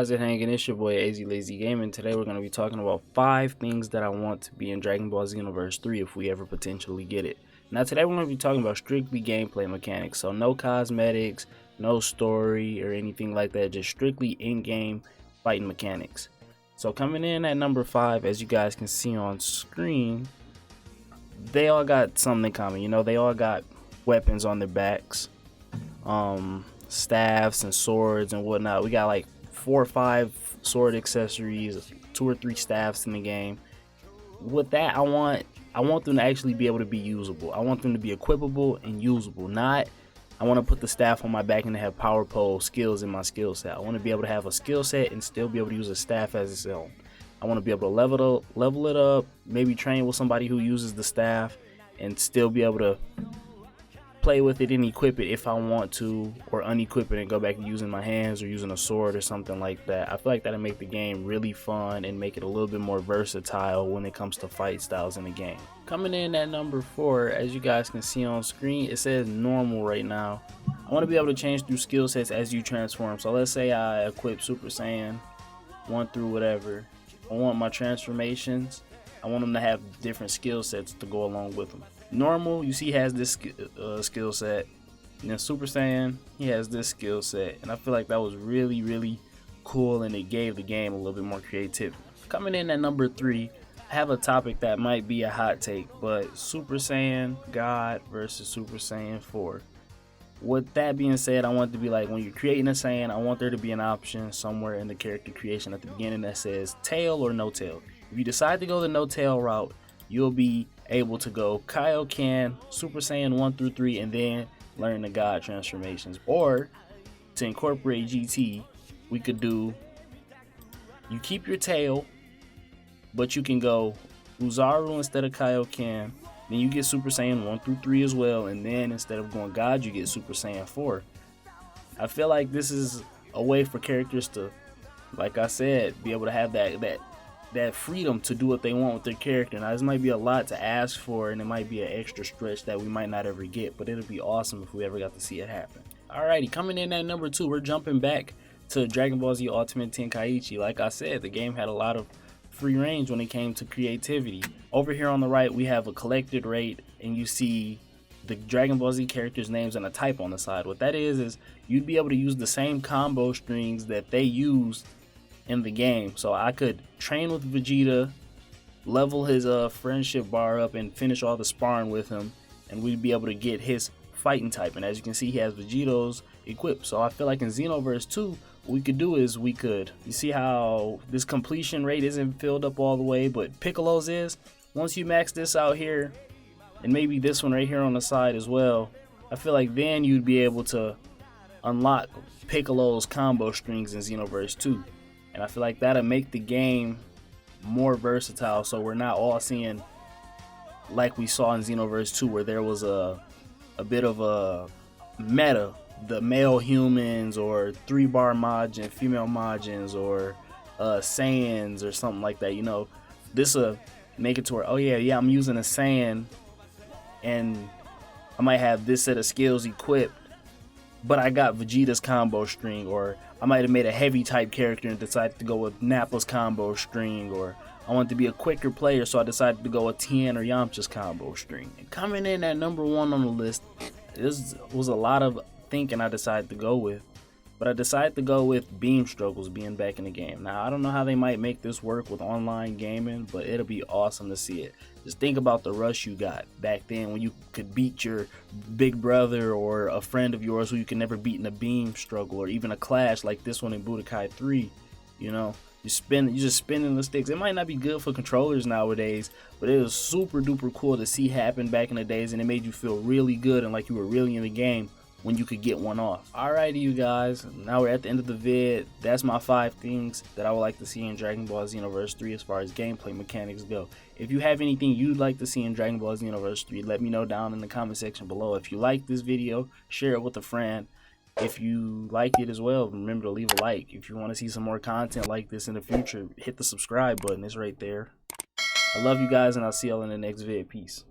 how's it hanging? It's your boy AzLazyGaming. Today we're going to be talking about 5 things that I want to be in Dragon Ball Xenoverse 3 if we ever potentially get it. Now today we're going to be talking about strictly gameplay mechanics, so no cosmetics, no story or anything like that, just strictly in-game fighting mechanics. So coming in at number 5, as you guys can see on screen, they all got something in common. You know, they all got weapons on their backs, staffs and swords and whatnot. We got like 4 or 5 sword accessories, 2 or 3 staffs in the game. With that, I want them to actually be able to be usable. I want them to be equipable and usable. Not I want to put the staff on my back and have power pole skills in my skill set. I want to be able to have a skill set and still be able to use a staff as its own. I want to be able to level it up, maybe train with somebody who uses the staff and still be able to play with it and equip it if I want to, or unequip it and go back to using my hands or using a sword or something like that. I feel like that'll make the game really fun and make it a little bit more versatile when it comes to fight styles in the game. Coming in at number 4, as you guys can see on screen, it says normal right now. I want to be able to change through skill sets as you transform. So let's say I equip Super Saiyan 1 through whatever. I want my transformations, I want them to have different skill sets to go along with them. Normal, you see, he has this skill set, and then Super Saiyan, he has this skill set, and I feel like that was really cool, and it gave the game a little bit more creativity. Coming in at number 3, I have a topic that might be a hot take, but Super Saiyan God versus Super Saiyan 4. With that being said, I want it to be like when you're creating a Saiyan, I want there to be an option somewhere in the character creation at the beginning that says tail or no tail. If you decide to go the no tail route, you'll be able to go Kaioken, Super Saiyan 1 through 3, and then learn the God transformations. Or to incorporate GT, we could do, you keep your tail, but you can go Uzaru instead of Kaioken, then you get Super Saiyan 1 through 3 as well, and then instead of going God, you get Super Saiyan 4. I feel like this is a way for characters to, like I said, be able to have that freedom to do what they want with their character. Now this might be a lot to ask for, and it might be an extra stretch that we might not ever get, but it'll be awesome if we ever got to see it happen. Alrighty, coming in at number 2, we're jumping back to Dragon Ball Z Ultimate Tenkaichi. Like I said, the game had a lot of free range when it came to creativity. Over here on the right, we have a collected rate, and you see the Dragon Ball Z characters' names and a type on the side. What that is you'd be able to use the same combo strings that they used in the game. So I could train with Vegeta, level his friendship bar up, and finish all the sparring with him, and we'd be able to get his fighting type. And as you can see, he has Vegito's equipped. So I feel like in Xenoverse 2, what we could do is you see how this completion rate isn't filled up all the way, but Piccolo's is. Once you max this out here, and maybe this one right here on the side as well, I feel like then you'd be able to unlock Piccolo's combo strings in Xenoverse 2. And I feel like that'll make the game more versatile, so we're not all seeing like we saw in Xenoverse 2, where there was a bit of a meta, the male humans or 3-bar Majin, female Majins, or Saiyans or something like that. You know, this will make it to where, oh yeah, I'm using a Saiyan, and I might have this set of skills equipped, but I got Vegeta's combo string, or I might have made a heavy type character and decided to go with Nappa's combo string, or I want to be a quicker player, so I decided to go with Tien or Yamcha's combo string. And coming in at number 1 on the list, this was a lot of thinking I decided to go with, but I decided to go with beam struggles being back in the game. Now I don't know how they might make this work with online gaming, but it'll be awesome to see it. Just think about the rush you got back then when you could beat your big brother or a friend of yours who you could never beat in a beam struggle, or even a clash like this one in Budokai 3. You know, you're just spinning the sticks. It might not be good for controllers nowadays, but it was super duper cool to see happen back in the days, and it made you feel really good and like you were really in the game when you could get one off. Alrighty, you guys, now we're at the end of the vid. That's my 5 things that I would like to see in Dragon Ball Xenoverse 3 as far as gameplay mechanics go. If you have anything you'd like to see in Dragon Ball Xenoverse 3, let me know down in the comment section below. If you like this video, share it with a friend. If you like it as well, remember to leave a like. If you want to see some more content like this in the future, hit the subscribe button. It's right there. I love you guys, and I'll see y'all in the next vid. Peace.